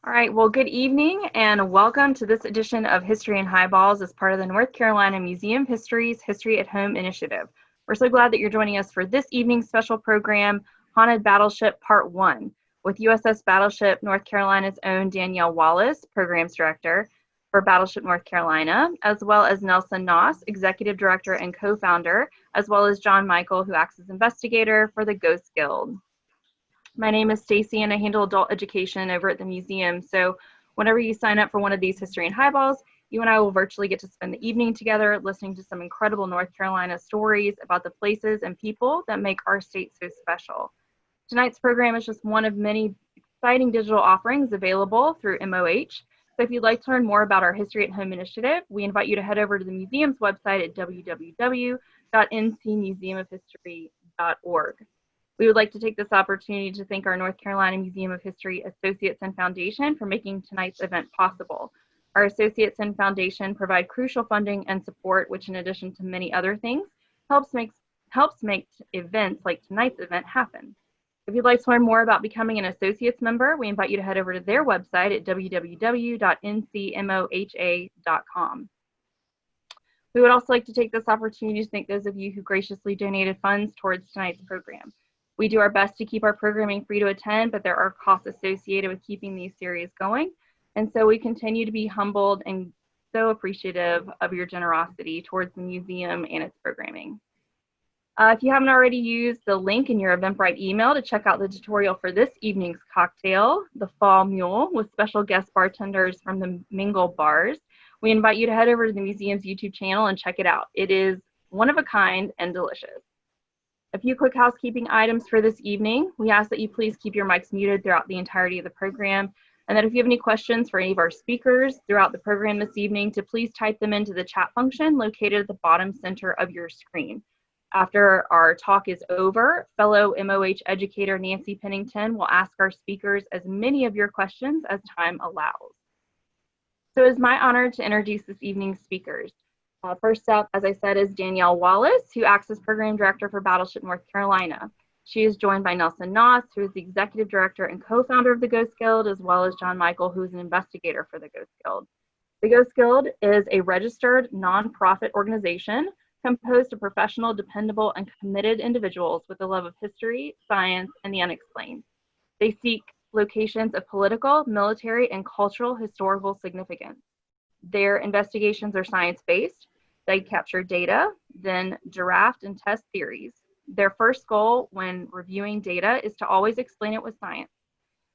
All right, well, good evening and welcome to this edition of History and Highballs as part of the North Carolina Museum History's History at Home initiative. We're so glad that you're joining us for this evening's special program, Haunted Battleship Part 1, with USS Battleship North Carolina's own Danielle Wallace, Programs Director for Battleship North Carolina, as well as Nelson Nauss, Executive Director and Co-Founder, as well as John Michael, who acts as Investigator for the Ghost Guild. My name is Stacy and I handle adult education over at the museum. So whenever you sign up for one of these History and Highballs, you and I will virtually get to spend the evening together listening to some incredible North Carolina stories about the places and people that make our state so special. Tonight's program is just one of many exciting digital offerings available through MOH. So if you'd like to learn more about our History at Home initiative, we invite you to head over to the museum's website at www.ncmuseumofhistory.org. We would like to take this opportunity to thank our North Carolina Museum of History Associates and Foundation for making tonight's event possible. Our associates and foundation provide crucial funding and support, which in addition to many other things, helps make events like tonight's event happen. If you'd like to learn more about becoming an associates member, we invite you to head over to their website at www.ncmoha.com. We would also like to take this opportunity to thank those of you who graciously donated funds towards tonight's program. We do our best to keep our programming free to attend, but there are costs associated with keeping these series going. And so we continue to be humbled and so appreciative of your generosity towards the museum and its programming. If you haven't already used the link in your Eventbrite email to check out the tutorial for this evening's cocktail, the Fall Mule, with special guest bartenders from the MingleBars, we invite you to head over to the museum's YouTube channel and check it out. It is one of a kind and delicious. A few quick housekeeping items for this evening. We ask that you please keep your mics muted throughout the entirety of the program, and that if you have any questions for any of our speakers throughout the program this evening, to please type them into the chat function located at the bottom center of your screen. After our talk is over, fellow MOH educator Nancy Pennington will ask our speakers as many of your questions as time allows. So it is my honor to introduce this evening's speakers. First up, as I said, is Danielle Wallace, who acts as Program Director for Battleship North Carolina. She is joined by Nelson Nauss, who is the Executive Director and Co-Founder of the Ghost Guild, as well as John Michael, who is an Investigator for the Ghost Guild. The Ghost Guild is a registered nonprofit organization composed of professional, dependable, and committed individuals with a love of history, science, and the unexplained. They seek locations of political, military, and cultural historical significance. Their investigations are science-based. They capture data, then draft and test theories. Their first goal when reviewing data is to always explain it with science.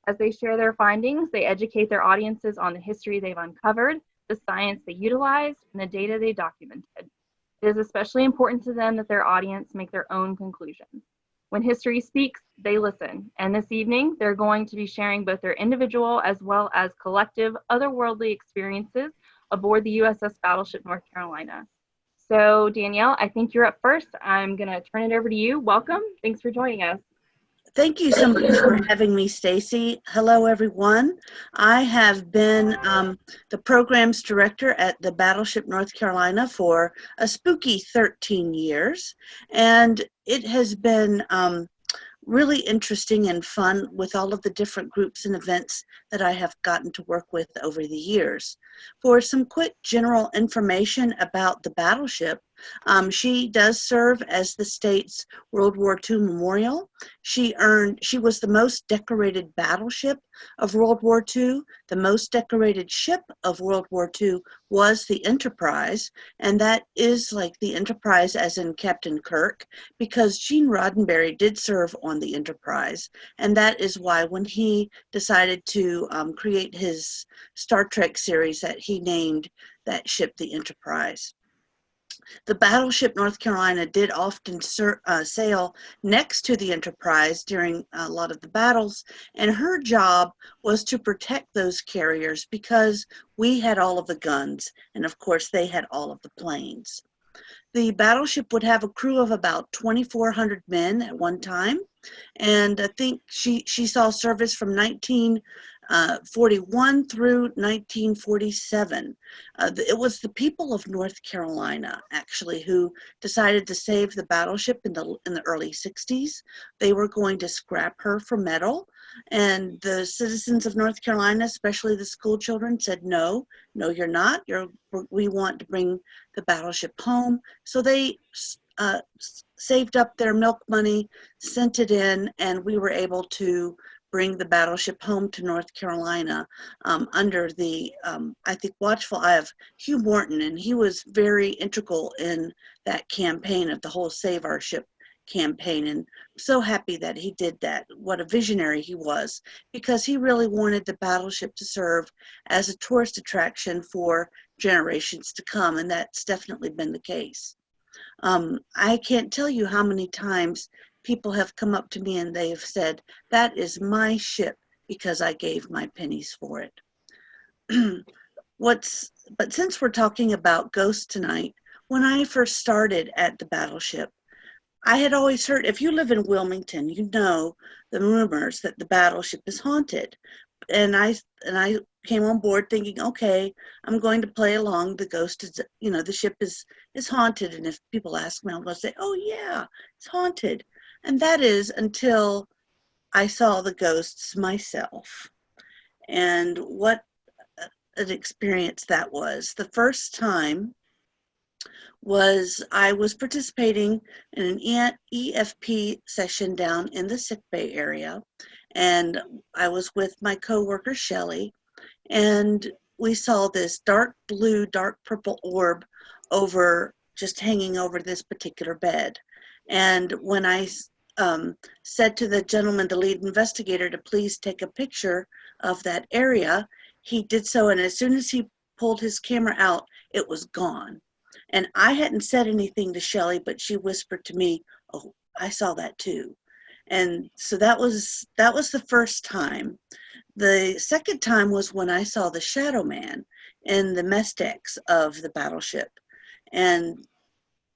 As they share their findings, they educate their audiences on the history they've uncovered, the science they utilized, and the data they documented. It is especially important to them that their audience make their own conclusions. When history speaks, they listen. And this evening, they're going to be sharing both their individual as well as collective otherworldly experiences aboard the USS Battleship North Carolina. So Danielle, I think you're up first. I'm gonna turn it over to you. Welcome, thanks for joining us. Thank you so much for having me, Stacy. Hello, everyone. I have been the Programs Director at the Battleship North Carolina for a spooky 13 years, and it has been really interesting and fun with all of the different groups and events that I have gotten to work with over the years. For some quick general information about the battleship, she does serve as the state's World War II memorial. She was the most decorated battleship of World War II. The most decorated ship of World War II was the Enterprise, and that is like the Enterprise as in Captain Kirk, because Gene Roddenberry did serve on the Enterprise, and that is why when he decided to create his Star Trek series that he named that ship the Enterprise. The Battleship North Carolina did often sail next to the Enterprise during a lot of the battles, and her job was to protect those carriers because we had all of the guns, and of course they had all of the planes. The battleship would have a crew of about 2,400 men at one time, and I think she saw service from 19 41 through 1947. It was the people of North Carolina, actually, who decided to save the battleship in the early 60s. They were going to scrap her for metal, and the citizens of North Carolina, especially the school children, said, no, you're not. We want to bring the battleship home. So they saved up their milk money, sent it in, and we were able to bring the battleship home to North Carolina under the, I think, watchful eye of Hugh Morton, and he was very integral in that campaign of the whole Save Our Ship campaign, and so happy that he did that. What a visionary he was, because he really wanted the battleship to serve as a tourist attraction for generations to come, and that's definitely been the case. I can't tell you how many times people have come up to me and they have said, that is my ship because I gave my pennies for it. But since we're talking about ghosts tonight, when I first started at the battleship, I had always heard, if you live in Wilmington, you know the rumors that the battleship is haunted. And I came on board thinking, okay, I'm going to play along. The ghost is, the ship is haunted. And if people ask me, I'm going to say, oh yeah, it's haunted. And that is until I saw the ghosts myself. And what an experience that was. The first time was I was participating in an EFP session down in the sick bay area. And I was with my coworker, Shelley, and we saw this dark blue, dark purple orb just hanging over this particular bed. And when I said to the gentleman, the lead investigator, to please take a picture of that area, he did so. And as soon as he pulled his camera out, it was gone. And I hadn't said anything to Shelley, but she whispered to me, oh, I saw that too. And so that was the first time. The second time was when I saw the shadow man in the mess decks of the battleship. And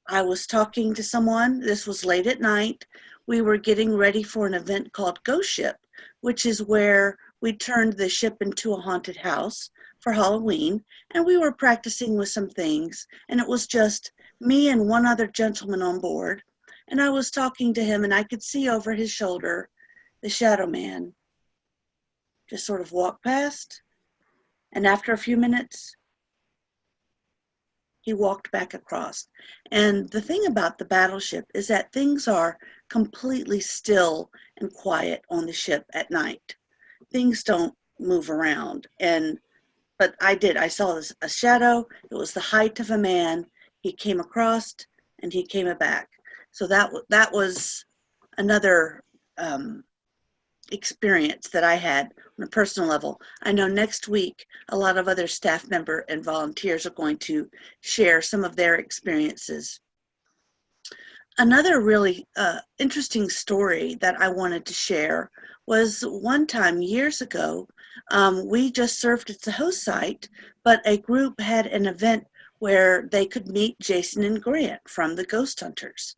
I was talking to someone. This was late at night. We were getting ready for an event called Ghost Ship, which is where we turned the ship into a haunted house for Halloween. And we were practicing with some things. And it was just me and one other gentleman on board. And I was talking to him, and I could see over his shoulder the shadow man just sort of walk past. And after a few minutes, he walked back across. And the thing about the battleship is that things are completely still and quiet on the ship at night. Things don't move around. But I saw a shadow. It was the height of a man. He came across and he came back. So that was another experience that I had on a personal level. I know next week a lot of other staff member and volunteers are going to share some of their experiences. Another really interesting story that I wanted to share was one time years ago, we just served as the host site, but a group had an event where they could meet Jason and Grant from the Ghost Hunters.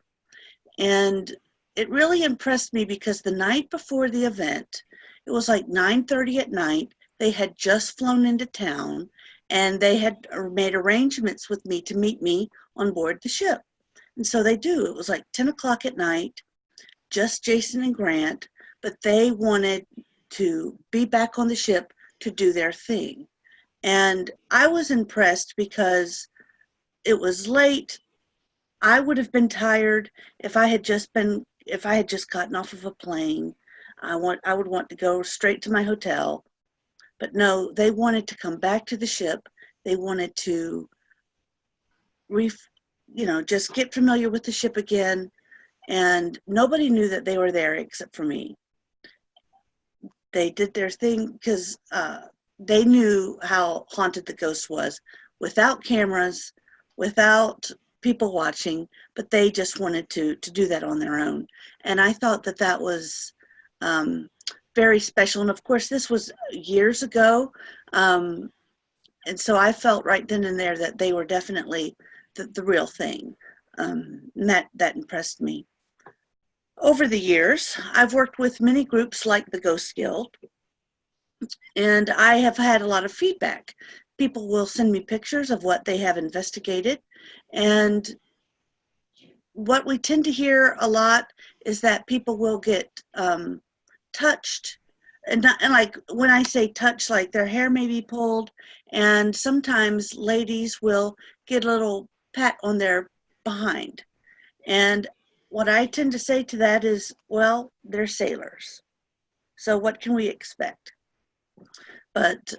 And it really impressed me because the night before the event, it was like 9:30 at night. They had just flown into town and they had made arrangements with me to meet me on board the ship. And so they do. It was like 10 o'clock at night, just Jason and Grant, but they wanted to be back on the ship to do their thing. And I was impressed because it was late. I would have been tired if I had just gotten off of a plane. I would want to go straight to my hotel. But no, they wanted to come back to the ship. They wanted to just get familiar with the ship again. And nobody knew that they were there except for me. They did their thing because they knew how haunted the ghost was, without cameras, without people watching, but they just wanted to do that on their own. And I thought that was very special. And of course, this was years ago. And so I felt right then and there that they were definitely the real thing. And that impressed me. Over the years, I've worked with many groups like the Ghost Guild, And I have had a lot of feedback. People will send me pictures of what they have investigated. And what we tend to hear a lot is that people will get touched. And like when I say touch, like their hair may be pulled, and sometimes ladies will get a little pat on their behind. And what I tend to say to that is, well, they're sailors. So what can we expect? But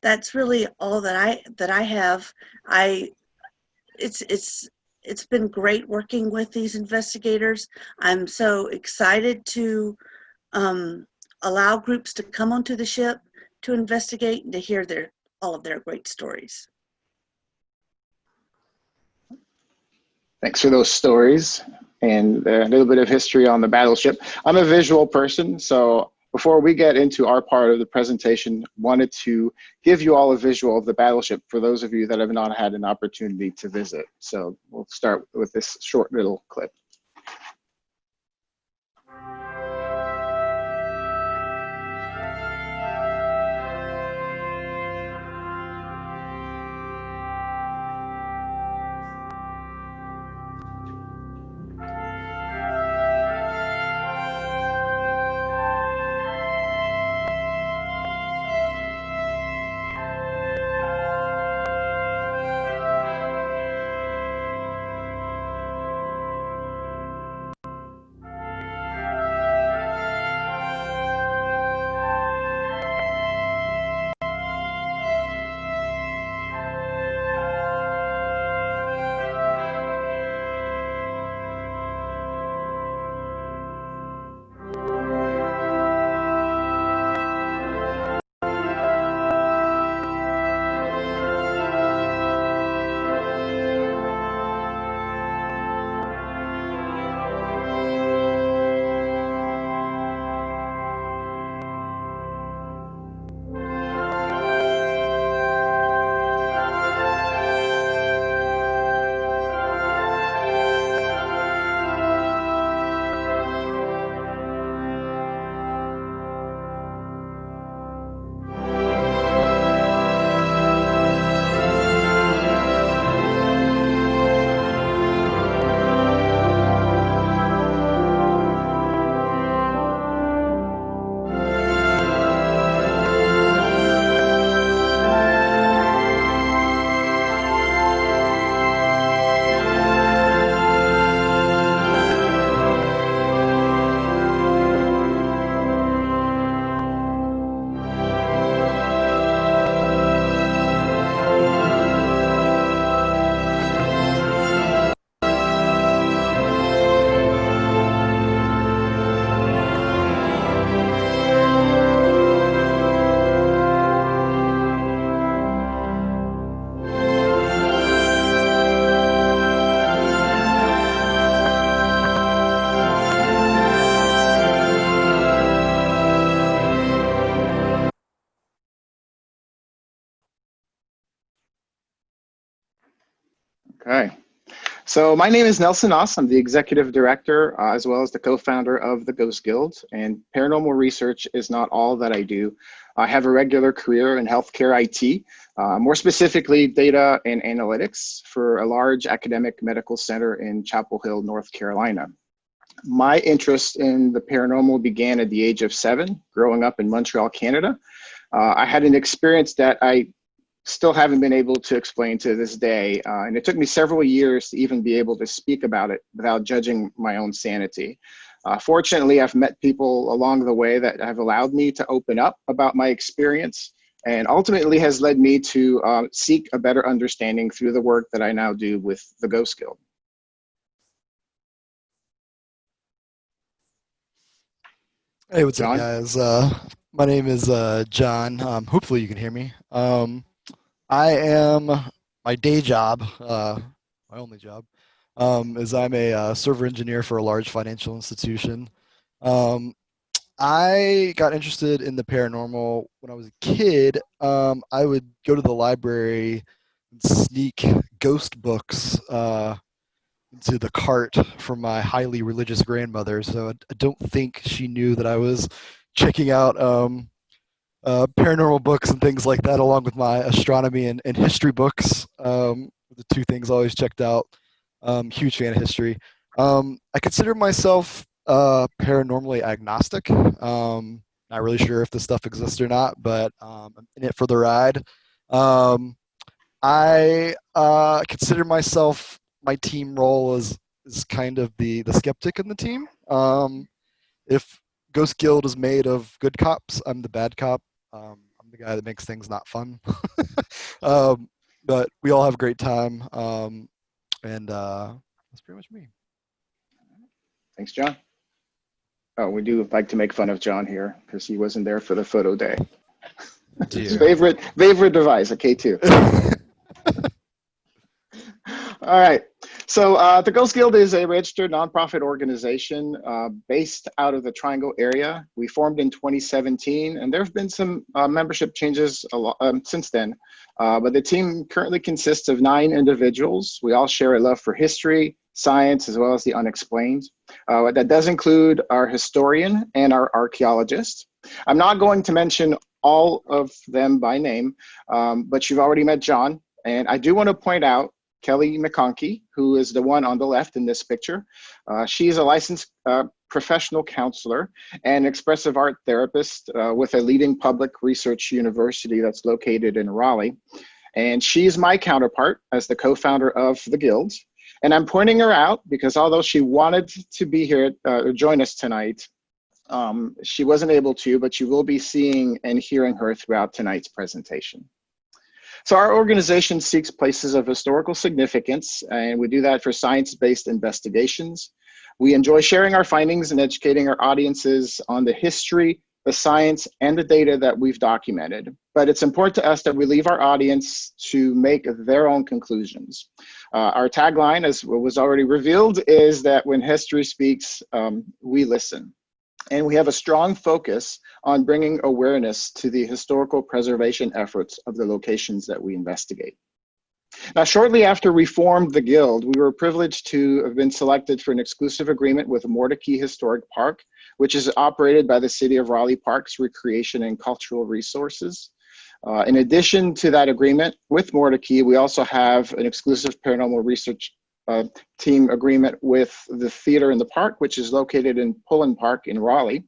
that's really all that I have. I it's been great working with these investigators. I'm so excited to allow groups to come onto the ship to investigate and to hear all of their great stories. Thanks for those stories and a little bit of history on the Battleship. I'm a visual person, so before we get into our part of the presentation, wanted to give you all a visual of the Battleship for those of you that have not had an opportunity to visit. So we'll start with this short little clip. Okay. So my name is Nelson Nauss. I'm the executive director, as well as the co-founder of the Ghost Guild. And paranormal research is not all that I do. I have a regular career in healthcare IT, more specifically data and analytics for a large academic medical center in Chapel Hill, North Carolina. My interest in the paranormal began at the age of 7, growing up in Montreal, Canada. I had an experience that I still haven't been able to explain to this day. And it took me several years to even be able to speak about it without judging my own sanity. Fortunately, I've met people along the way that have allowed me to open up about my experience and ultimately has led me to seek a better understanding through the work that I now do with the Ghost Guild. Hey, what's John? up, guys? My name is John. Hopefully you can hear me. I am, my day job, my only job, is I'm a server engineer for a large financial institution. I got interested in the paranormal when I was a kid. I would go to the library and sneak ghost books into the cart from my highly religious grandmother. So I don't think she knew that I was checking out paranormal books and things like that, along with my astronomy and history books. The two things I always checked out. Huge fan of history. I consider myself paranormally agnostic. Not really sure if this stuff exists or not, but I'm in it for the ride. I consider myself, my team role is kind of the skeptic in the team. If Ghost Guild is made of good cops, I'm the bad cop. I'm the guy that makes things not fun. But we all have a great time, and that's pretty much me. Thanks, John. Oh, we do like to make fun of John here because he wasn't there for the photo day. His favorite device, a K2. All right. So the Ghost Guild is a registered nonprofit organization based out of the Triangle area. We formed in 2017, and there have been some membership changes since then. But the team currently consists of 9 individuals. We all share a love for history, science, as well as the unexplained. That does include our historian and our archaeologist. I'm not going to mention all of them by name, but you've already met John. And I do want to point out Kelly McConkey, who is the one on the left in this picture. She's a licensed professional counselor and expressive art therapist with a leading public research university that's located in Raleigh. And she's my counterpart as the co-founder of the Guild. And I'm pointing her out because although she wanted to be here or join us tonight, she wasn't able to, but you will be seeing and hearing her throughout tonight's presentation. So our organization seeks places of historical significance, and we do that for science-based investigations. We enjoy sharing our findings and educating our audiences on the history, the science, and the data that we've documented. But it's important to us that we leave our audience to make their own conclusions. Our tagline, as was already revealed, is that when history speaks, we listen. And we have a strong focus on bringing awareness to the historical preservation efforts of the locations that we investigate. Now, shortly after we formed the Guild, we were privileged to have been selected for an exclusive agreement with Mordecai Historic Park, which is operated by the City of Raleigh Parks, Recreation and Cultural Resources. In addition to that agreement with Mordecai, we also have an exclusive paranormal research team agreement with the theater in the park, which is located in Pullen Park in Raleigh.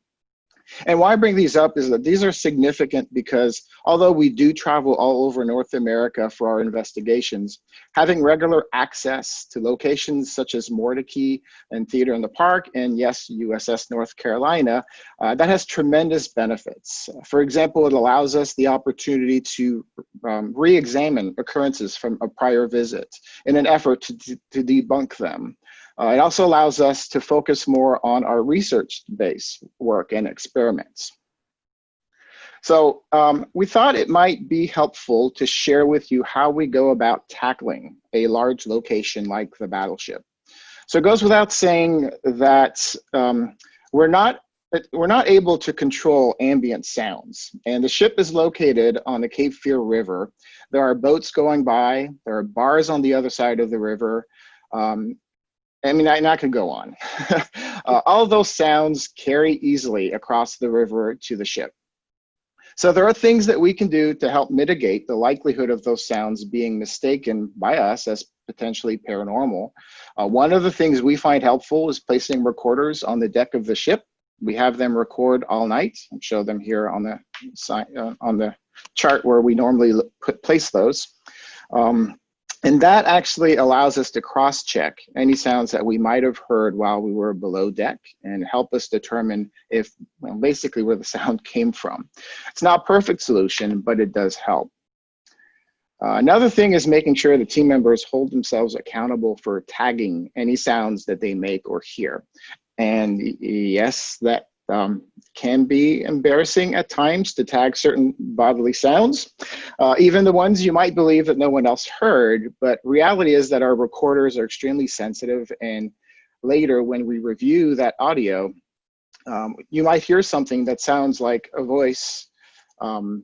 And why I bring these up is that these are significant because although we do travel all over North America for our investigations, having regular access to locations such as Mordecai and Theater in the Park, and yes, USS North Carolina, that has tremendous benefits. For example, it allows us the opportunity to re-examine occurrences from a prior visit in an effort to debunk them. It also allows us to focus more on our research-based work and experiments. So we thought it might be helpful to share with you how we go about tackling a large location like the Battleship. So it goes without saying that we're not able to control ambient sounds. And the ship is located on the Cape Fear River. There are boats going by. There are bars on the other side of the river. I mean, I could go on. All of those sounds carry easily across the river to the ship. So there are things that we can do to help mitigate the likelihood of those sounds being mistaken by us as potentially paranormal. One of the things we find helpful is placing recorders on the deck of the ship. We have them record all night and show them here on the chart where we normally place those. And that actually allows us to cross-check any sounds that we might have heard while we were below deck and help us determine if, well, basically where the sound came from. It's not a perfect solution, but it does help. Another thing is making sure the team members hold themselves accountable for tagging any sounds that they make or hear. And yes, that can be embarrassing at times to tag certain bodily sounds, even the ones you might believe that no one else heard, but reality is that our recorders are extremely sensitive, and later when we review that audio, you might hear something that sounds like a voice, but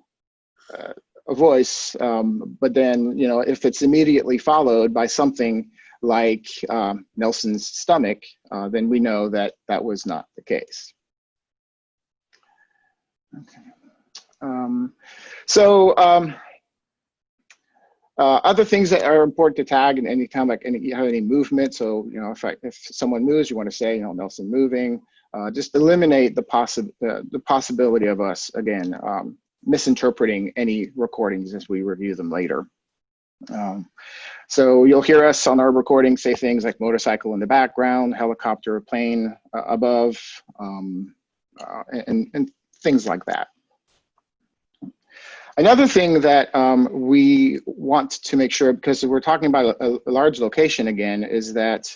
then, you know, if it's immediately followed by something like Nelson's stomach, then we know that that was not the case. Okay. So other things that are important to tag, and anytime like you have any movement. So if someone moves, you want to say Nelson moving. Just eliminate the possibility of us again misinterpreting any recordings as we review them later. So you'll hear us on our recording say things like motorcycle in the background, helicopter, plane above, and things like that. Another thing that we want to make sure, because we're talking about a large location again, is that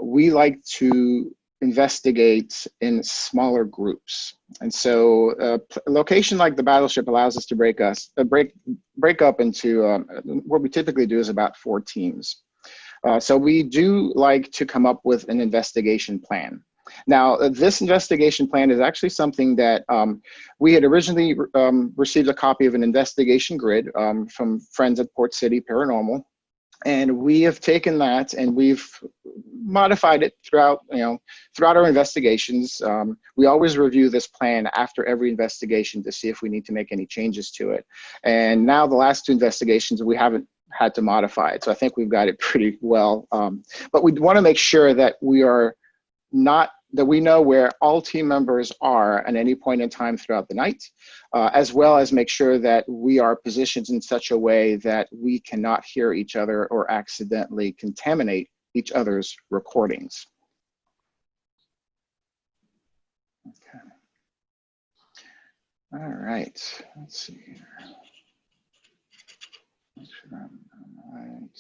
we like to investigate in smaller groups. And so a location like the Battleship allows us to break up into what we typically do is about 4 teams. So we do like to come up with an investigation plan. Now, this investigation plan is actually something that we had originally received a copy of an investigation grid from friends at Port City Paranormal. And we have taken that and we've modified it throughout our investigations. We always review this plan after every investigation to see if we need to make any changes to it. And now the last 2 investigations, we haven't had to modify it. So I think we've got it pretty well. But we want to make sure that we know where all team members are at any point in time throughout the night, as well as make sure that we are positioned in such a way that we cannot hear each other or accidentally contaminate each other's recordings. Okay. All right, let's see here. Make sure I'm all right.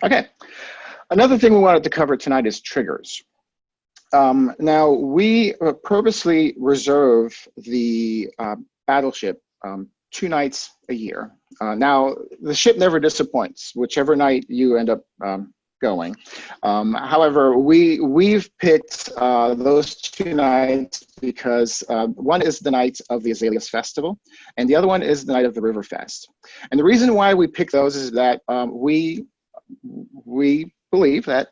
Okay. Another thing we wanted to cover tonight is triggers. Now, we purposely reserve the Battleship 2 nights a year. Now, the ship never disappoints, whichever night you end up going. However, we've picked those 2 nights because one is the night of the Azaleas Festival, and the other one is the night of the River Fest. And the reason why we pick those is that we believe that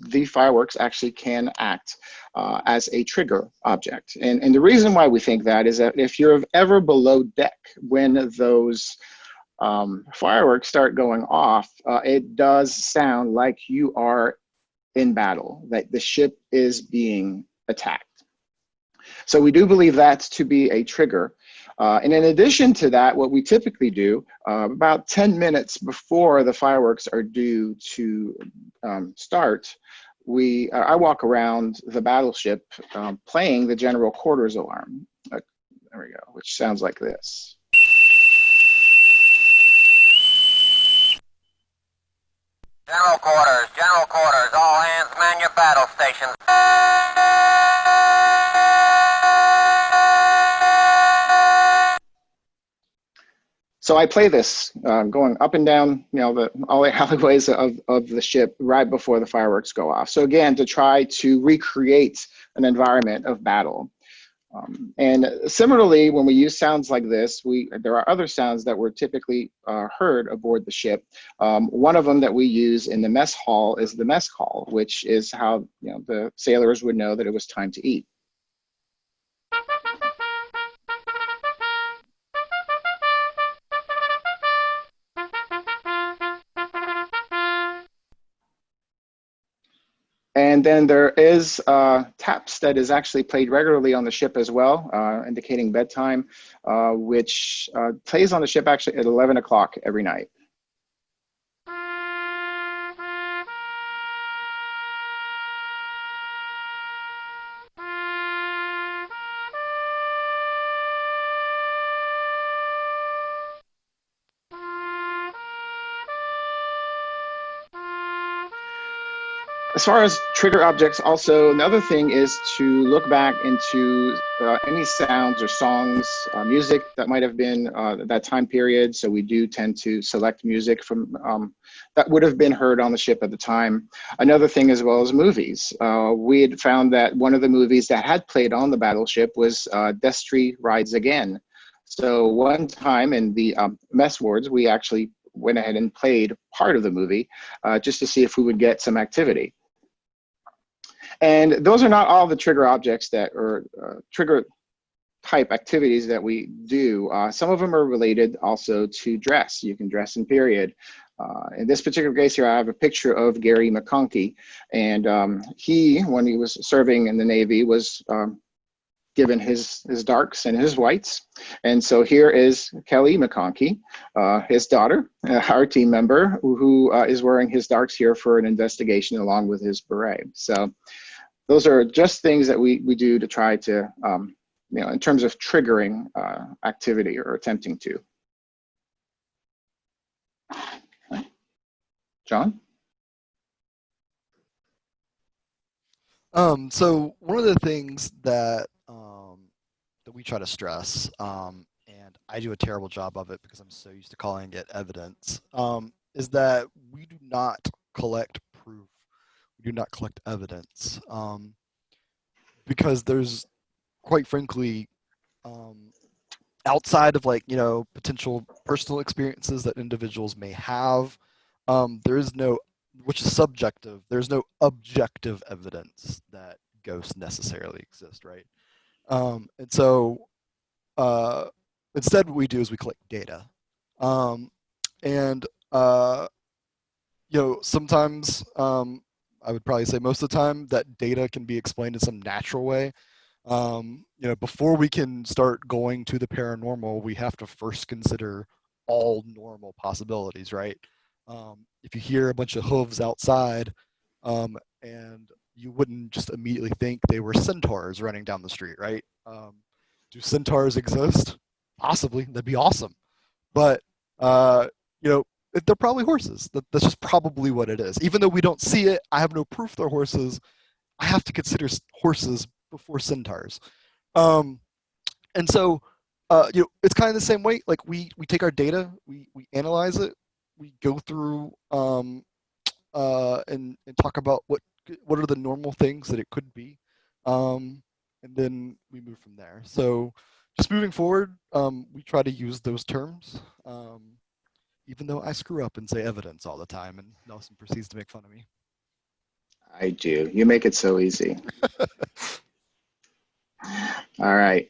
the fireworks actually can act as a trigger object. And the reason why we think that is that if you're ever below deck when those fireworks start going off, it does sound like you are in battle, that the ship is being attacked. So we do believe that to be a trigger. And in addition to that, what we typically do about 10 minutes before the fireworks are due to start, I walk around the Battleship playing the general quarters alarm. There we go, which sounds like this. General quarters, all hands man your battle stations. So I play this going up and down, all the alleyways of the ship right before the fireworks go off. So again, to try to recreate an environment of battle. And similarly, when we use sounds like this, there are other sounds that were typically heard aboard the ship. One of them that we use in the mess hall is the mess call, which is how the sailors would know that it was time to eat. And then there is taps that is actually played regularly on the ship as well, indicating bedtime, which plays on the ship actually at 11 o'clock every night. As far as trigger objects, also another thing is to look back into any sounds or songs, music that might have been that time period. So we do tend to select music from that would have been heard on the ship at the time. Another thing as well as movies. We had found that one of the movies that had played on the Battleship was Destry Rides Again. So one time in the mess wards, we actually went ahead and played part of the movie just to see if we would get some activity. And those are not all the trigger objects that are trigger type activities that we do. Some of them are related also to dress. You can dress in period. In this particular case here, I have a picture of Gary McConkey, and he, when he was serving in the Navy, was given his darks and his whites. And so here is Kelly McConkey, his daughter, our team member, who is wearing his darks here for an investigation along with his beret. So those are just things that we do to try to, in terms of triggering activity or attempting to. John? So one of the things that that we try to stress, and I do a terrible job of it because I'm so used to calling it evidence, is that we do not collect proof. We do not collect evidence, because there's, quite frankly, outside of potential personal experiences that individuals may have, there is no, which is subjective, there's no objective evidence that ghosts necessarily exist, right? And so instead what we do is we collect data. Sometimes, I would probably say most of the time, that data can be explained in some natural way. Before we can start going to the paranormal, we have to first consider all normal possibilities, right? If you hear a bunch of hooves outside, and you wouldn't just immediately think they were centaurs running down the street, right? Do centaurs exist? Possibly, that'd be awesome. But, they're probably horses. That's just probably what it is. Even though we don't see it, I have no proof they're horses. I have to consider horses before centaurs. And so, it's kind of the same way. Like we take our data, we analyze it, we go through and talk about what are the normal things that it could be, and then we move from there. So just moving forward, we try to use those terms, even though I screw up and say evidence all the time, and Nelson proceeds to make fun of me. I do. You make it so easy. All right.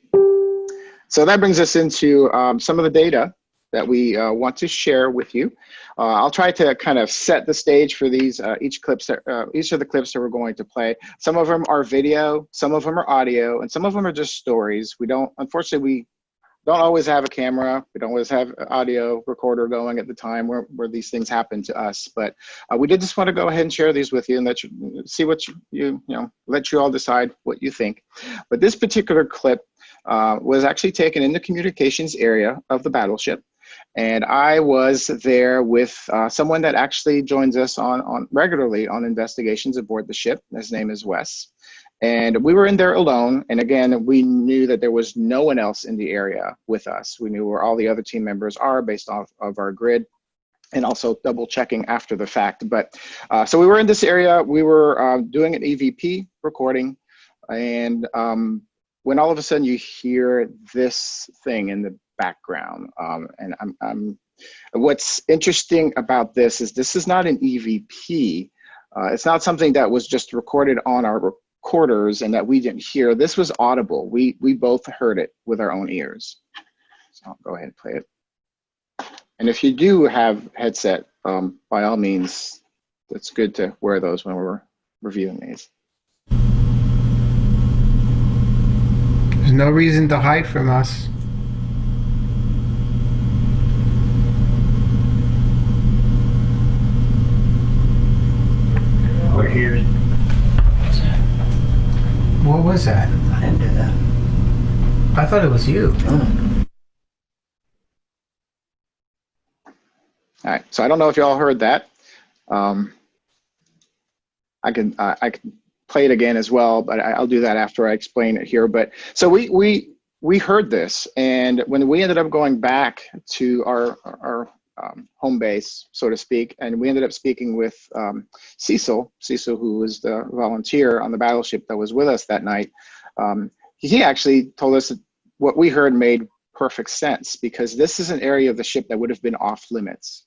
So that brings us into some of the data that we want to share with you. I'll try to kind of set the stage for these, each of the clips that we're going to play. Some of them are video, some of them are audio, and some of them are just stories. Unfortunately, we don't always have a camera. We don't always have an audio recorder going at the time where these things happen to us. But we did just want to go ahead and share these with you and let you see what let you all decide what you think. But this particular clip was actually taken in the communications area of the battleship. And I was there with someone that actually joins us on regularly on investigations aboard the ship. His name is Wes. And we were in there alone. And again, we knew that there was no one else in the area with us. We knew where all the other team members are based off of our grid, and also double checking after the fact. But so we were in this area. We were doing an EVP recording. And when all of a sudden you hear this thing in the background, and what's interesting about this is not an EVP. It's not something that was just recorded on our recorders and that we didn't hear. This was audible. We both heard it with our own ears. So I'll go ahead and play it. And if you do have headset, by all means, it's good to wear those when we're reviewing these. There's no reason to hide from us. We're here. What was that? I didn't do that. I thought it was you. All right, so I don't know if y'all heard that. I can play it again as well, but I'll do that after I explain it here. But so we heard this, and when we ended up going back to our home base, so to speak, and we ended up speaking with Cecil, who was the volunteer on the battleship that was with us that night. He actually told us that what we heard made perfect sense, because this is an area of the ship that would have been off limits.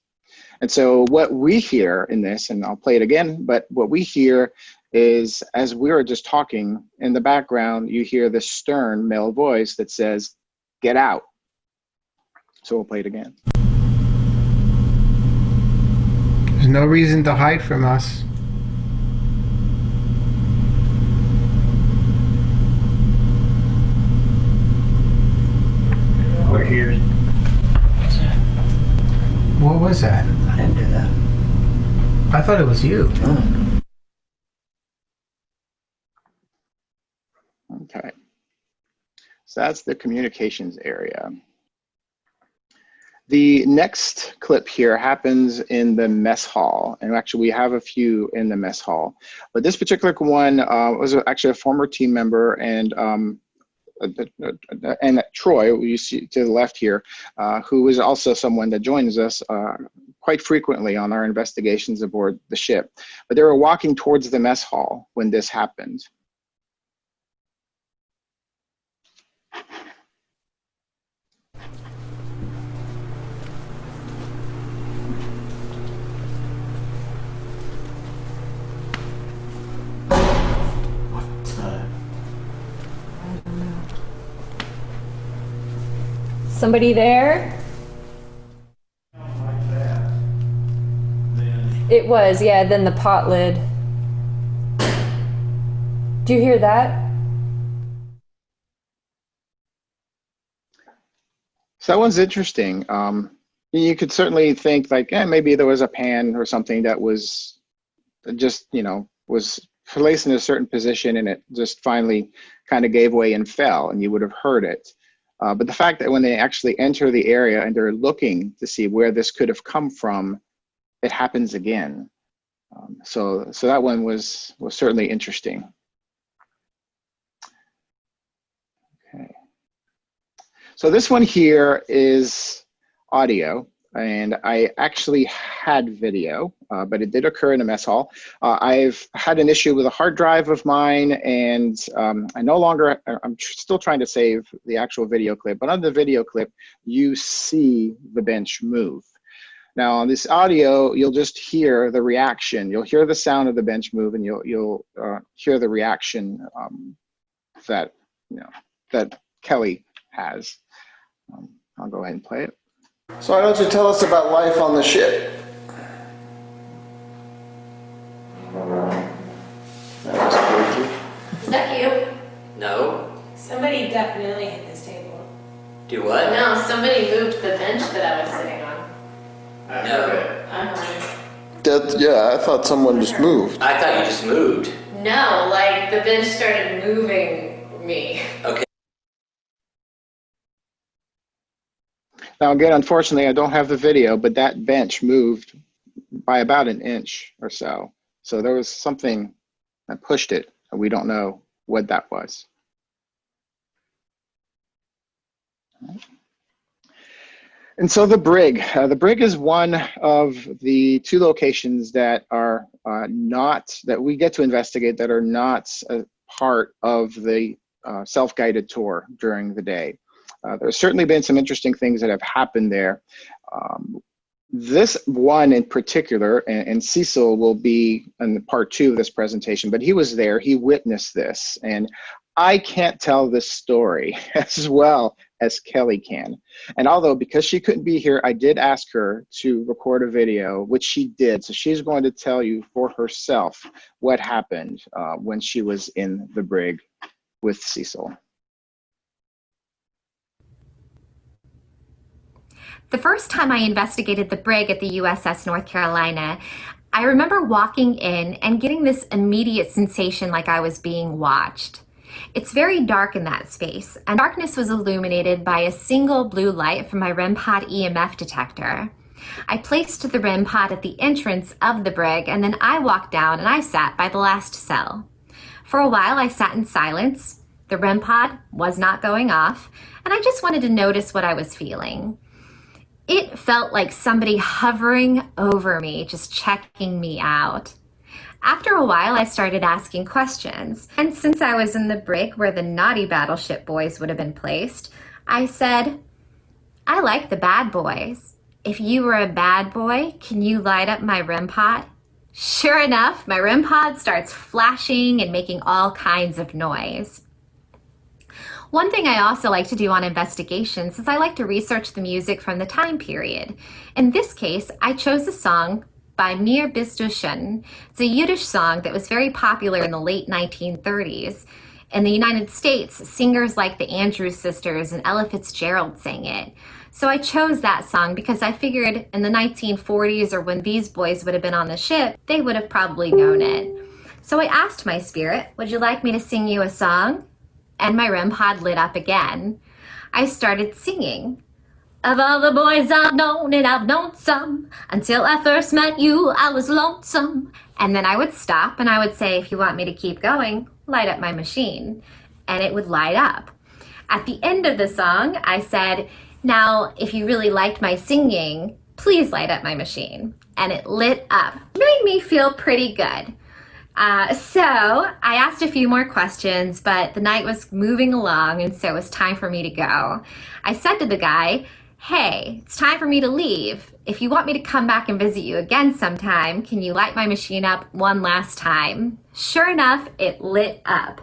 And so what we hear in this, and I'll play it again, but what we hear is as we were just talking, in the background, you hear this stern male voice that says, "Get out." So we'll play it again. There's no reason to hide from us. We're here. What was that? I didn't do that. I thought it was you. Okay. So that's the communications area. The next clip here happens in the mess hall. And actually we have a few in the mess hall. But this particular one was actually a former team member, and Troy, you see to the left here, who is also someone that joins us quite frequently on our investigations aboard the ship. But they were walking towards the mess hall when this happened. Somebody there? It was, yeah, then the pot lid. Do you hear that? So that one's interesting. You could certainly think like, maybe there was a pan or something that was just, was placed in a certain position and it just finally kind of gave way and fell, and you would have heard it. But the fact that when they actually enter the area and they're looking to see where this could have come from, it happens again. So that one was certainly interesting. Okay. So this one here is audio, and I actually had video, but it did occur in a mess hall. I've had an issue with a hard drive of mine, and I'm still trying to save the actual video clip, but on the video clip, you see the bench move. Now on this audio, you'll just hear the reaction. You'll hear the sound of the bench move, and you'll hear the reaction that Kelly has. I'll go ahead and play it. So why don't you tell us about life on the ship? That was freaky. Is that you? No. Somebody definitely hit this table. Do what? No, somebody moved the bench that I was sitting on. No. Yeah, I thought someone just moved. I thought you just moved. No, like the bench started moving me. Okay. Now again, unfortunately, I don't have the video, but that bench moved by about an inch or so. So there was something that pushed it, and we don't know what that was. And so the brig. The brig is one of the two locations that are that we get to investigate that are not a part of the self-guided tour during the day. There's certainly been some interesting things that have happened there. This one in particular, and Cecil will be in part 2 of this presentation, but he was there, he witnessed this, and I can't tell this story as well as Kelly can. And although, because she couldn't be here, I did ask her to record a video, which she did. So she's going to tell you for herself what happened when she was in the brig with Cecil. The first time I investigated the brig at the USS North Carolina, I remember walking in and getting this immediate sensation like I was being watched. It's very dark in that space, and darkness was illuminated by a single blue light from my REM pod EMF detector. I placed the REM pod at the entrance of the brig, and then I walked down and I sat by the last cell. For a while I sat in silence. The REM pod was not going off, and I just wanted to notice what I was feeling. It felt like somebody hovering over me, just checking me out. After a while, I started asking questions, and since I was in the brig where the naughty Battleship boys would have been placed, I said, "I like the bad boys. If you were a bad boy, can you light up my REM pod?" Sure enough, my REM pod starts flashing and making all kinds of noise. One thing I also like to do on investigations is I like to research the music from the time period. In this case, I chose a song by Mir Bist du Schön. It's a Yiddish song that was very popular in the late 1930s. In the United States, singers like the Andrews Sisters and Ella Fitzgerald sang it. So I chose that song because I figured in the 1940s, or when these boys would have been on the ship, they would have probably known it. So I asked my spirit, would you like me to sing you a song? And my REM pod lit up again. I started singing. Of all the boys I've known, and I've known some, until I first met you, I was lonesome. And then I would stop and I would say, if you want me to keep going, light up my machine. And it would light up. At the end of the song, I said, now, if you really liked my singing, please light up my machine. And it lit up. It made me feel pretty good. So I asked a few more questions, but the night was moving along, and so it was time for me to go. I said to the guy, hey, it's time for me to leave. If you want me to come back and visit you again sometime, can you light my machine up one last time? Sure enough, it lit up.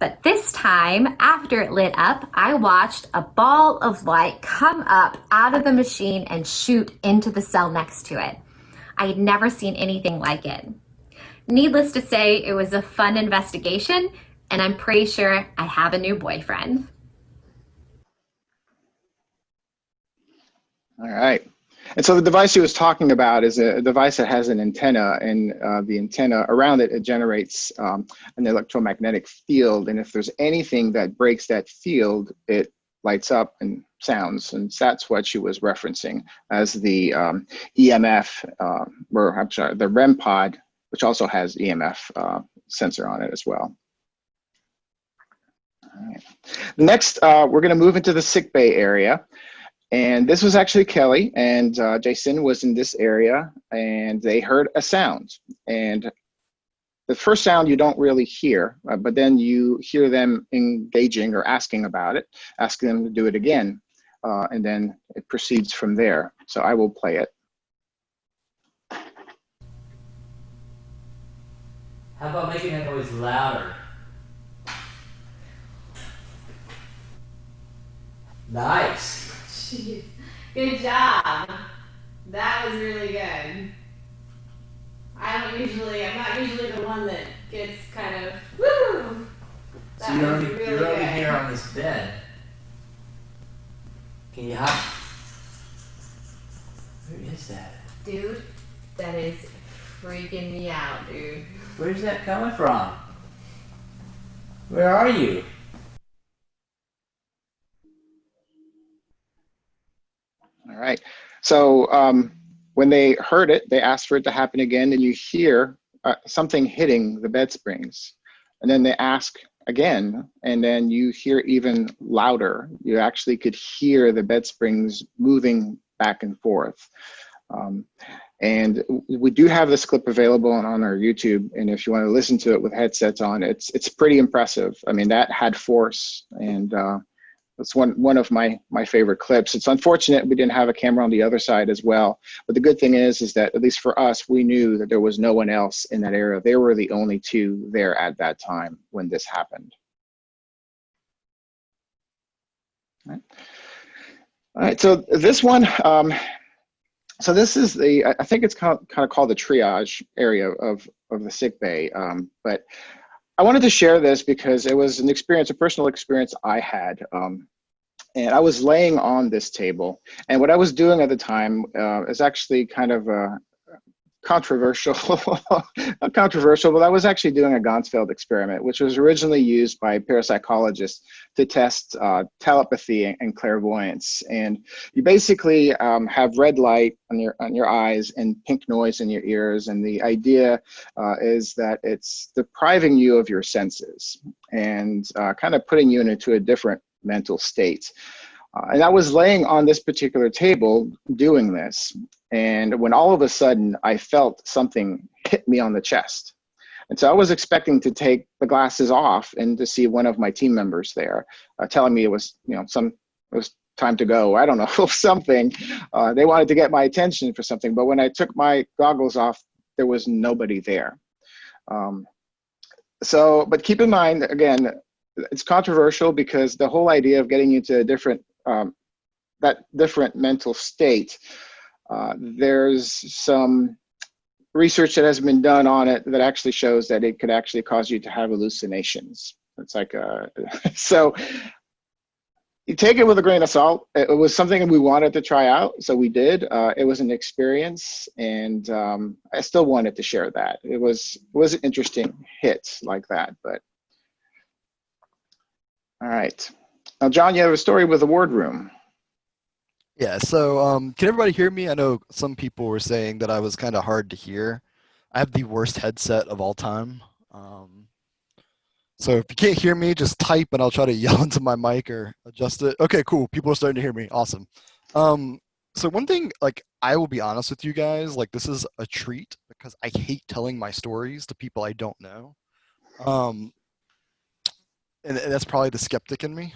But this time, after it lit up, I watched a ball of light come up out of the machine and shoot into the cell next to it. I had never seen anything like it. Needless to say, it was a fun investigation, and I'm pretty sure I have a new boyfriend. All right. And so the device he was talking about is a device that has an antenna, and the antenna around it, it generates an electromagnetic field. And if there's anything that breaks that field, it lights up and sounds. And that's what she was referencing as the EMF, or I'm sorry, the REM pod, which also has EMF sensor on it as well. All right. Next, we're going to move into the sick bay area. And this was actually Kelly and Jason was in this area, and they heard a sound. And the first sound you don't really hear, but then you hear them engaging or asking about it, asking them to do it again. And then it proceeds from there. So I will play it. How about making that noise louder? Nice. Jeez. Good job. That was really good. I'm not usually the one that gets kind of, woo! That So was really you're over good. here on this bed. Can you hop? Who is that? Dude, that is freaking me out, dude. Where's that coming from? Where are you? All right. So when they heard it, they asked for it to happen again, and you hear something hitting the bed springs. And then they ask again, and then you hear even louder. You actually could hear the bed springs moving back and forth. And we do have this clip available on our YouTube, and if you want to listen to it with headsets on, it's pretty impressive. I mean, that had force, and it's one of my favorite clips. It's unfortunate we didn't have a camera on the other side as well, but the good thing is that at least for us, we knew that there was no one else in that area. They were the only two there at that time when this happened. All right, so this one, so this is I think it's kind of called the triage area of the sick bay, but I wanted to share this because it was a personal experience I had. And I was laying on this table, and what I was doing at the time is actually kind of controversial, not controversial, but I was actually doing a Ganzfeld experiment, which was originally used by parapsychologists to test telepathy and clairvoyance. And you basically have red light on your eyes and pink noise in your ears. And the idea is that it's depriving you of your senses and kind of putting you into a different mental state. And I was laying on this particular table doing this, and when all of a sudden I felt something hit me on the chest. And so I was expecting to take the glasses off and to see one of my team members there telling me it was, it was time to go. I don't know, something. They wanted to get my attention for something. But when I took my goggles off, there was nobody there. But keep in mind, again, it's controversial because the whole idea of getting into a different, that different mental state, there's some research that has been done on it that actually shows that it could actually cause you to have hallucinations. It's like, so you take it with a grain of salt. It was something we wanted to try out, so we did. It was an experience, and I still wanted to share that. It was an interesting hit like that, but. All right. Now, John, you have a story with the wardroom. Yeah, so can everybody hear me? I know some people were saying that I was kind of hard to hear. I have the worst headset of all time. So if you can't hear me, just type and I'll try to yell into my mic or adjust it. Okay, cool. People are starting to hear me. Awesome. So one thing, like, I will be honest with you guys, like, this is a treat because I hate telling my stories to people I don't know. And that's probably the skeptic in me.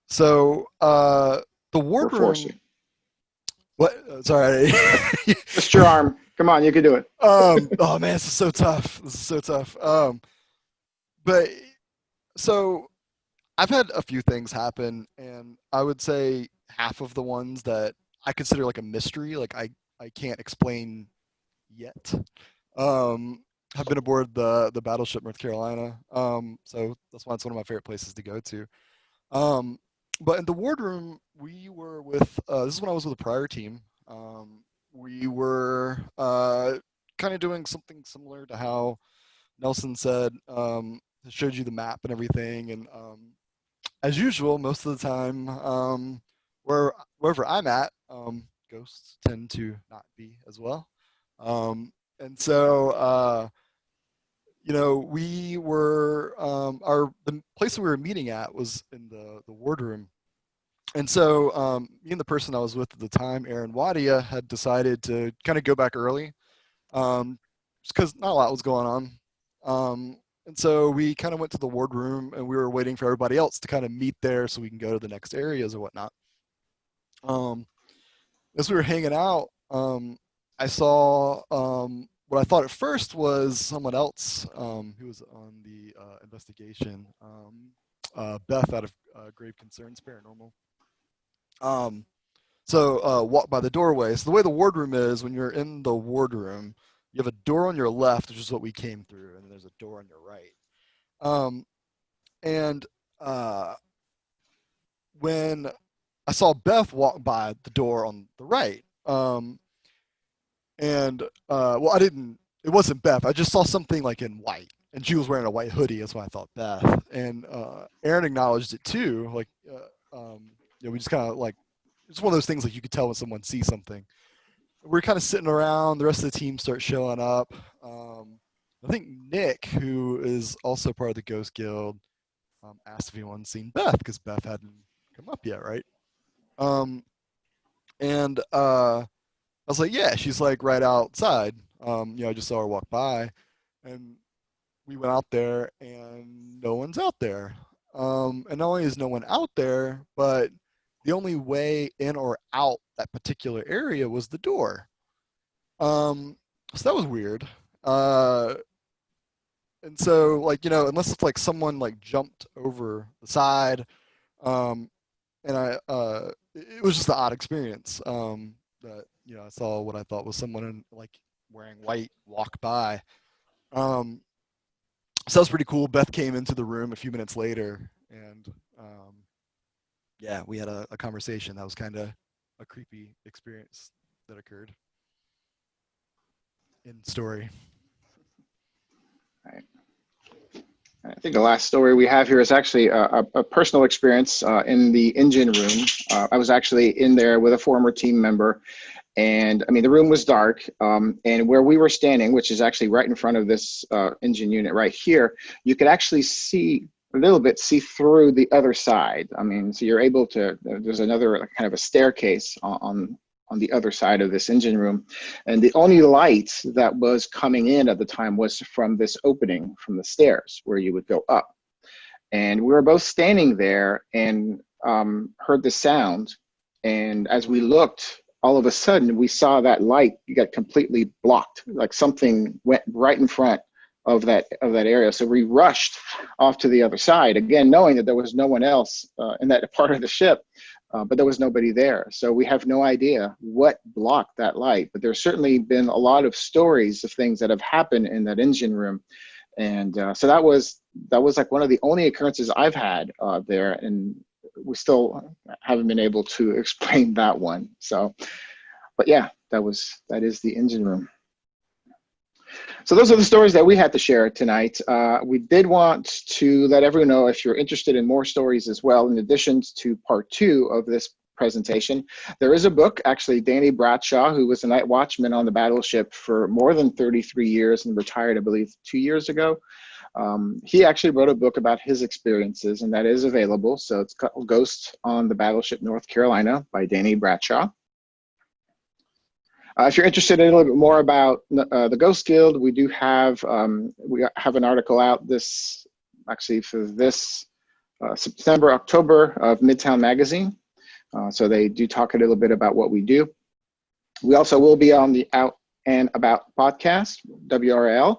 So the wardroom. What? Sorry. Just your arm. Come on, you can do it. Oh man, this is so tough. This is so tough. But so I've had a few things happen, and I would say half of the ones that I consider like a mystery, like I can't explain yet. Have been aboard the Battleship North Carolina. So that's why it's one of my favorite places to go to. But in the wardroom, we were with, this is when I was with a prior team. We were kind of doing something similar to how Nelson said, it showed you the map and everything. And as usual, most of the time, wherever I'm at, ghosts tend to not be as well. And so, you know, we were, the place we were meeting at was in the wardroom. And so me and the person I was with at the time, Aaron Wadia, had decided to kind of go back early just because not a lot was going on. And so we kind of went to the wardroom and we were waiting for everybody else to kind of meet there so we can go to the next areas or whatnot. As we were hanging out, I saw what I thought at first was someone else who was on the investigation, Beth out of Grave Concerns Paranormal. So walk by the doorway. So the way the wardroom is, when you're in the wardroom, you have a door on your left, which is what we came through, and then there's a door on your right. When I saw Beth walk by the door on the right, well, it wasn't Beth. I just saw something like in white, and she was wearing a white hoodie. That's why I thought Beth. And Aaron acknowledged it too. Like, we just kind of like, it's one of those things like you could tell when someone sees something. We're kind of sitting around. The rest of the team starts showing up. I think Nick, who is also part of the Ghost Guild, asked if anyone's seen Beth because Beth hadn't come up yet, right? I was like, yeah, she's like right outside. I just saw her walk by, and we went out there, and no one's out there. And not only is no one out there, but the only way in or out that particular area was the door. So that was weird. And so, like, unless it's like someone like jumped over the side, it was just an odd experience. That I saw what I thought was someone like wearing white walk by. So that was pretty cool. Beth came into the room a few minutes later, and we had a conversation. That was kind of a creepy experience that occurred. In story. All right. I think the last story we have here is actually a personal experience in the engine room. I was actually in there with a former team member, and I mean, the room was dark, and where we were standing, which is actually right in front of this engine unit right here, you could actually see through the other side. I mean, so you're able to, there's another kind of a staircase on the other side of this engine room. And the only light that was coming in at the time was from this opening from the stairs where you would go up. And we were both standing there and heard the sound. And as we looked, all of a sudden we saw that light get completely blocked, like something went right in front of that area. So we rushed off to the other side, again, knowing that there was no one else in that part of the ship, but there was nobody there. So we have no idea what blocked that light, but there's certainly been a lot of stories of things that have happened in that engine room. And so that was like one of the only occurrences I've had there, and we still haven't been able to explain that one. So, but yeah, that is the engine room. So those are the stories that we had to share tonight. We did want to let everyone know, if you're interested in more stories as well, in addition to part 2 of this presentation, there is a book. Actually, Danny Bradshaw, who was a night watchman on the Battleship for more than 33 years and retired, I believe, 2 years ago. He actually wrote a book about his experiences, and that is available. So it's called Ghost on the Battleship North Carolina by Danny Bradshaw. If you're interested in a little bit more about the Ghost Guild, we do have an article out for this September, October of Midtown Magazine. So they do talk a little bit about what we do. We also will be on the Out and About podcast, WRL.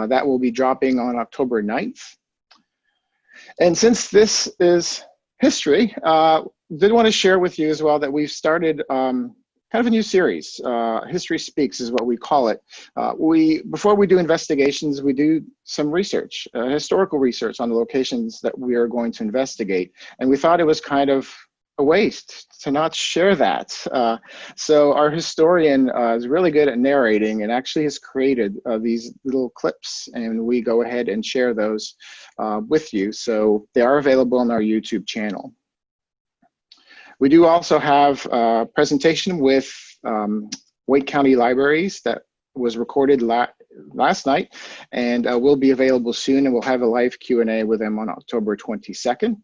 That will be dropping on October 9th. And since this is history, did want to share with you as well that we've started kind of a new series. History Speaks is what we call it. Before we do investigations, we do some research, historical research on the locations that we are going to investigate. And we thought it was kind of a waste to not share that. So our historian is really good at narrating and actually has created these little clips, and we go ahead and share those with you. So they are available on our YouTube channel. We do also have a presentation with Wake County Libraries that was recorded last night, and will be available soon, and we'll have a live Q&A with them on October 22nd.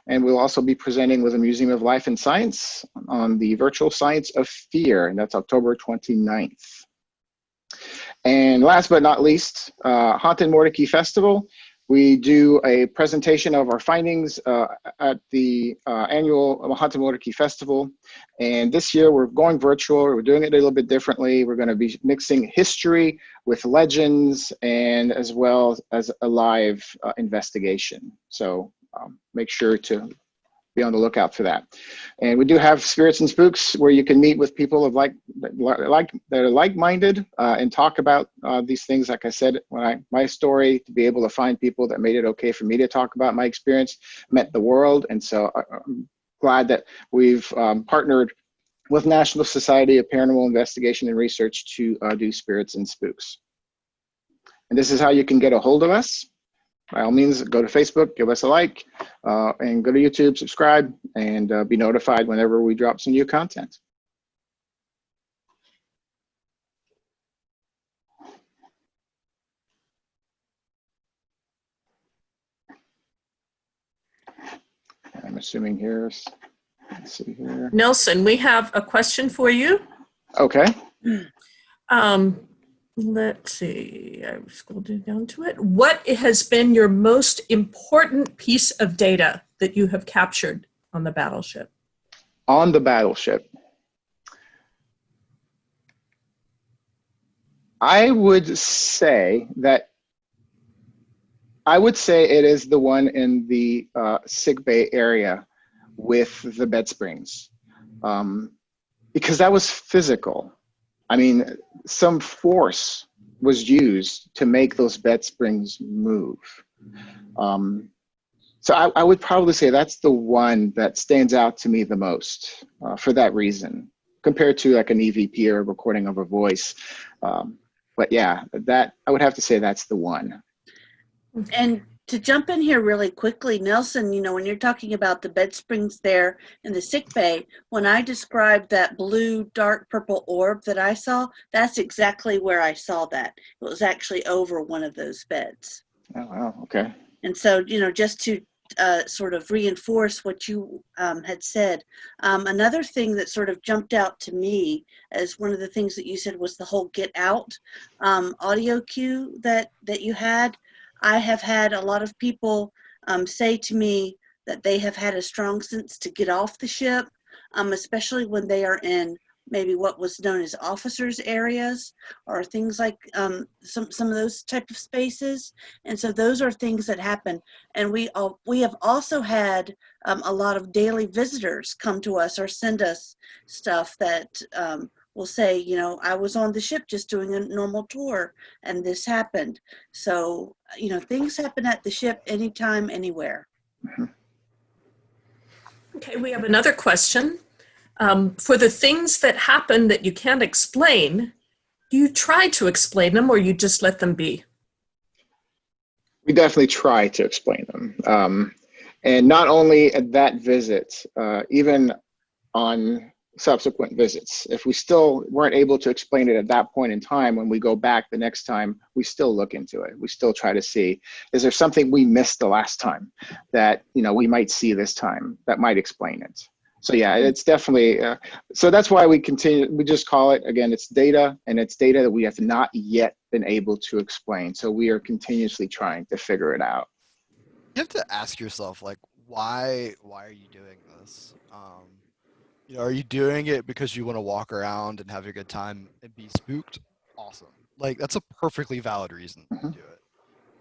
And we'll also be presenting with the Museum of Life and Science on the Virtual Science of Fear, and that's October 29th. And last but not least, Haunted Mordecai Festival. We do a presentation of our findings at the annual Haunted Mordecai Festival. And this year we're going virtual. We're doing it a little bit differently. We're going to be mixing history with legends, and as well as a live investigation. So make sure to be on the lookout for that. And we do have Spirits and Spooks, where you can meet with people of that are like-minded and talk about these things. Like I said, my story, to be able to find people that made it okay for me to talk about my experience, meant the world. And so I'm glad that we've partnered with National Society of Paranormal Investigation and Research to do Spirits and Spooks. And this is how you can get a hold of us. By all means, go to Facebook, give us a like, and go to YouTube, subscribe, and be notified whenever we drop some new content. I'm assuming let's see here. Nelson, we have a question for you. Okay. Let's see, I scrolled down to it. What has been your most important piece of data that you have captured on the Battleship? On the Battleship. I would say it is the one in the sick bay area with the bed springs, because that was physical. I mean, some force was used to make those bed springs move. So I would probably say that's the one that stands out to me the most for that reason, compared to like an EVP or a recording of a voice. But yeah, I would have to say that's the one. And to jump in here really quickly, Nelson, when you're talking about the bed springs there in the sick bay, when I described that blue, dark purple orb that I saw, that's exactly where I saw that. It was actually over one of those beds. Oh, wow, okay. And so, just to sort of reinforce what you had said, another thing that sort of jumped out to me as one of the things that you said was the whole Get Out audio cue that you had. I have had a lot of people say to me that they have had a strong sense to get off the ship. especially when they are in maybe what was known as officers' areas or things like some of those type of spaces. And so those are things that happen. And we have also had a lot of daily visitors come to us or send us stuff that will say, you know, I was on the ship just doing a normal tour and this happened. So, you know, things happen at the ship anytime, anywhere. Okay, we have another question. For the things that happen that you can't explain, do you try to explain them or you just let them be? We definitely try to explain them. And not only at that visit, even on subsequent visits. If we still weren't able to explain it at that point in time, when we go back the next time, we still look into it. We still try to see, is there something we missed the last time that, you know, we might see this time that might explain it? So yeah, it's definitely, so that's why we continue, we just call it, again, it's data, and it's data that we have not yet been able to explain. So we are continuously trying to figure it out. You have to ask yourself, like, why are you doing this? You know, are you doing it because you want to walk around and have a good time and be spooked? Awesome. Like, that's a perfectly valid reason to do it.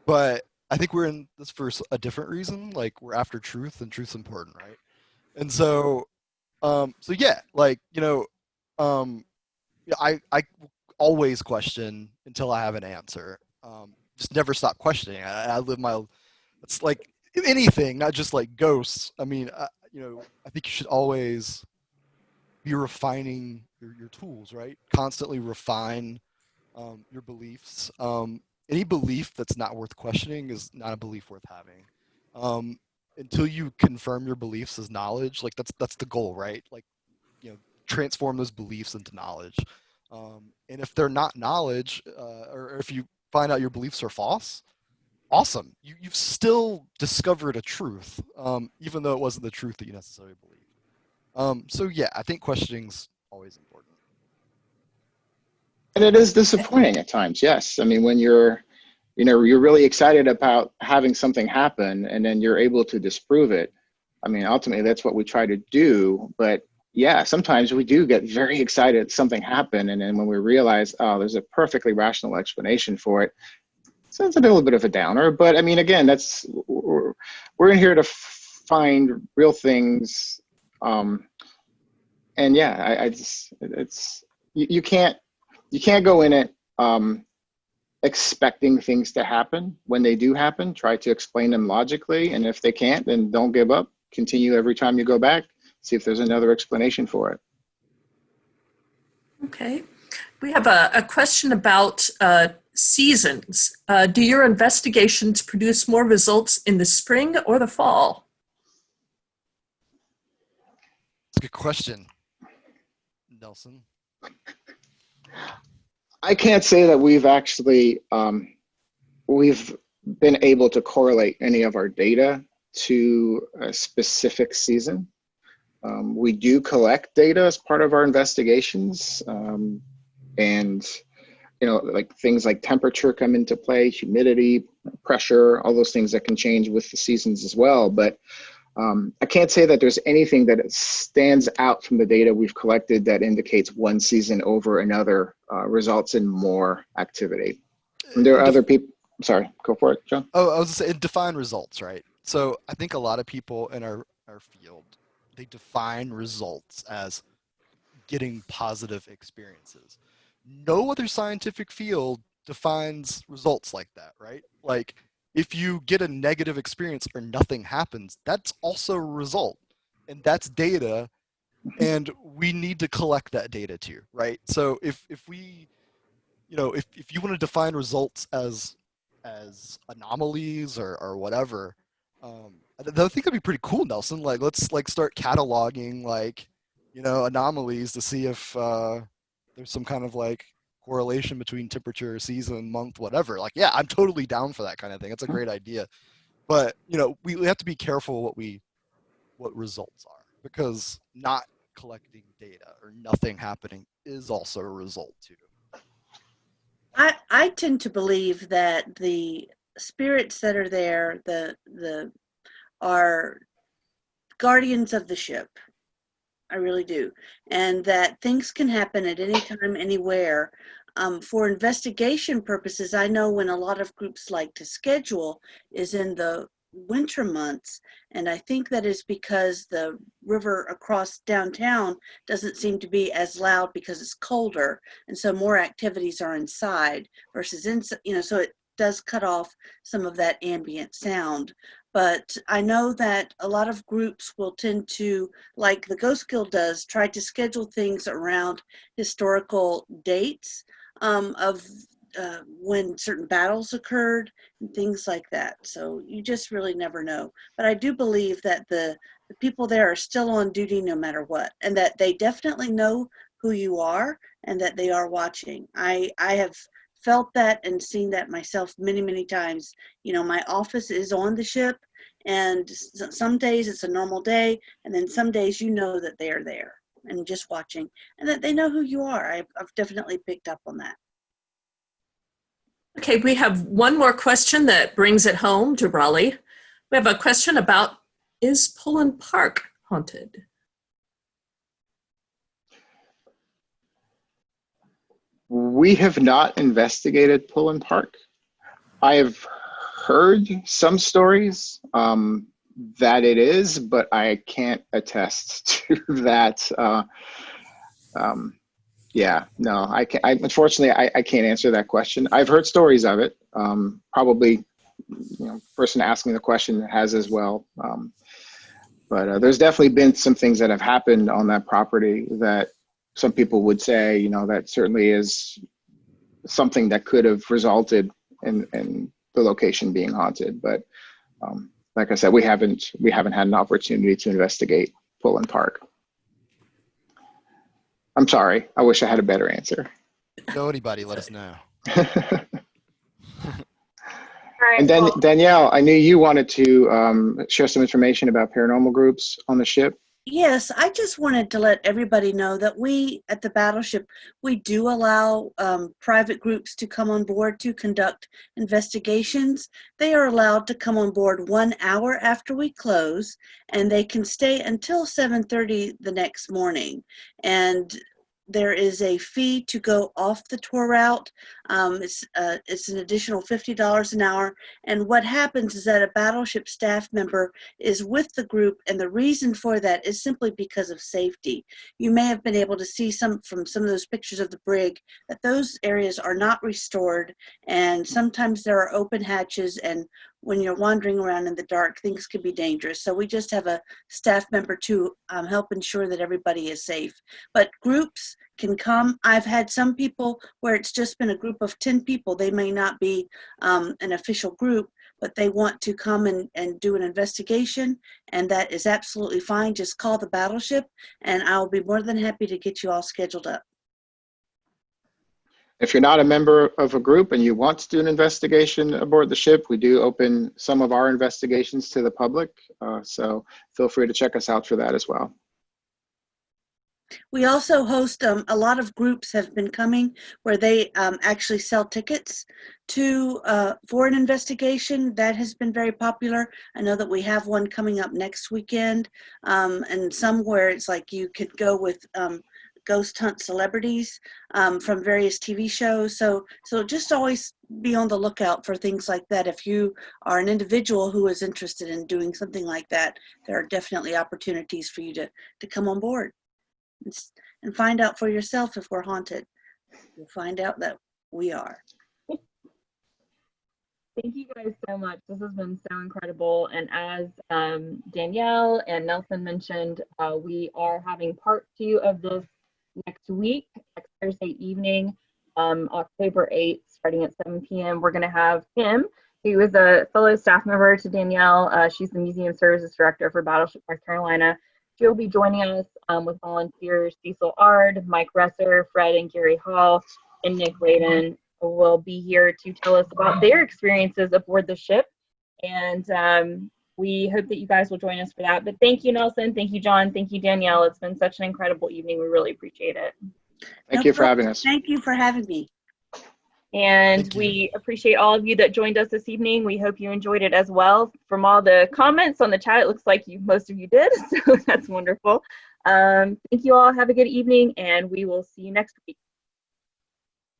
But I think we're in this for a different reason. Like, we're after truth, and truth's important, right? And so, so yeah, like, you know, yeah, I always question until I have an answer. Just never stop questioning. I live my, it's like anything, not just like ghosts. I mean, you know, I think you should always be refining your tools, right? Constantly refine your beliefs. Any belief that's not worth questioning is not a belief worth having. Until you confirm your beliefs as knowledge, like that's the goal, right? Like, you know, transform those beliefs into knowledge. And if they're not knowledge, or if you find out your beliefs are false, awesome. You've still discovered a truth, even though it wasn't the truth that you necessarily believe. So yeah, I think questioning's always important. And it is disappointing at times, yes. I mean, when you're, you know, you're really excited about having something happen and then you're able to disprove it. I mean, ultimately that's what we try to do. But yeah, sometimes we do get very excited something happened, and then when we realize, oh, there's a perfectly rational explanation for it, so it's a little bit of a downer. But I mean, again, we're in here to find real things. And yeah, I just, it's, you can't go in it expecting things to happen. When they do happen, try to explain them logically. And if they can't, then don't give up. Continue every time you go back, see if there's another explanation for it. Okay. We have a question about seasons. Do your investigations produce more results in the spring or the fall? It's a good question, Nelson. I can't say that we've actually, we've been able to correlate any of our data to a specific season. We do collect data as part of our investigations, and you know, like things like temperature come into play, humidity, pressure, all those things that can change with the seasons as well. But I can't say that there's anything that stands out from the data we've collected that indicates one season over another results in more activity. And there are other people, sorry, go for it, John. Oh, I was gonna say, define results, right? So I think a lot of people in our field, they define results as getting positive experiences. No other scientific field defines results like that, right? Like, if you get a negative experience or nothing happens, that's also a result, and that's data, and we need to collect that data too, right? So if we, you know, if you want to define results as anomalies or whatever, I think that'd be pretty cool, Nelson. Like, let's like start cataloging, like, you know, anomalies to see if there's some kind of like correlation between temperature, season, month, whatever. Like, yeah, I'm totally down for that kind of thing. It's a great idea. But, you know, we have to be careful what results are, because not collecting data or nothing happening is also a result too. I tend to believe that the spirits that are there, the are guardians of the ship. I really do. And that things can happen at any time, anywhere. For investigation purposes, I know when a lot of groups like to schedule is in the winter months. And I think that is because the river across downtown doesn't seem to be as loud because it's colder. And so more activities are inside versus inside, so it does cut off some of that ambient sound. But I know that a lot of groups will tend to, like the Ghost Guild does, try to schedule things around historical dates of when certain battles occurred and things like that. So you just really never know. But I do believe that the people there are still on duty no matter what, and that they definitely know who you are and that they are watching. I have felt that and seen that myself many, many times. My office is on the ship, and some days it's a normal day, and then some days that they're there and just watching, and that they know who you are. I've definitely picked up on that. Okay, we have one more question that brings it home to Raleigh. We have a question about, is Pullen Park haunted? We have not investigated Pullen Park. I have heard some stories that it is, but I can't attest to that. Yeah, no, I can't. Unfortunately, I can't answer that question. I've heard stories of it. Probably, person asking the question has as well. But there's definitely been some things that have happened on that property that some people would say, that certainly is something that could have resulted in the location being haunted. But like I said, we haven't had an opportunity to investigate Pullen Park. I'm sorry. I wish I had a better answer. Know anybody, let us know. And then Danielle, I knew you wanted to share some information about paranormal groups on the ship. Yes, I just wanted to let everybody know that we at the Battleship, we do allow private groups to come on board to conduct investigations. They are allowed to come on board 1 hour after we close, and they can stay until 7:30 the next morning. And there is a fee to go off the tour route. It's an additional $50 an hour. And what happens is that a Battleship staff member is with the group, and the reason for that is simply because of safety. You may have been able to see from some of those pictures of the brig that those areas are not restored, and sometimes there are open hatches, and when you're wandering around in the dark, things can be dangerous. So we just have a staff member to help ensure that everybody is safe. But groups can come. I've had some people where it's just been a group of 10 people. They may not be an official group, but they want to come and do an investigation, and that is absolutely fine. Just call the Battleship, and I'll be more than happy to get you all scheduled up. If you're not a member of a group and you want to do an investigation aboard the ship, we do open some of our investigations to the public. So feel free to check us out for that as well. We also host, a lot of groups have been coming where they actually sell tickets for an investigation. That has been very popular. I know that we have one coming up next weekend, and somewhere it's like you could go with ghost hunt celebrities from various TV shows. So just always be on the lookout for things like that. If you are an individual who is interested in doing something like that, there are definitely opportunities for you to come on board and find out for yourself if we're haunted. You'll find out that we are. Thank you guys so much. This has been so incredible. And as Danielle and Nelson mentioned, we are having part 2 of this next week, next Thursday evening, October 8th, starting at 7 p.m. We're going to have Kim, who is a fellow staff member to Danielle. She's the Museum Services Director for Battleship North Carolina. She'll be joining us with volunteers Cecil Ard, Mike Resser, Fred and Gary Hall, and Nick Layden will be here to tell us about their experiences aboard the ship. And we hope that you guys will join us for that. But thank you, Nelson. Thank you, John. Thank you, Danielle. It's been such an incredible evening. We really appreciate it. Thank you for having us. Thank you for having me. And we appreciate all of you that joined us this evening. We hope you enjoyed it as well. From all the comments on the chat, it looks like most of you did, so that's wonderful. Thank you all. Have a good evening, and we will see you next week.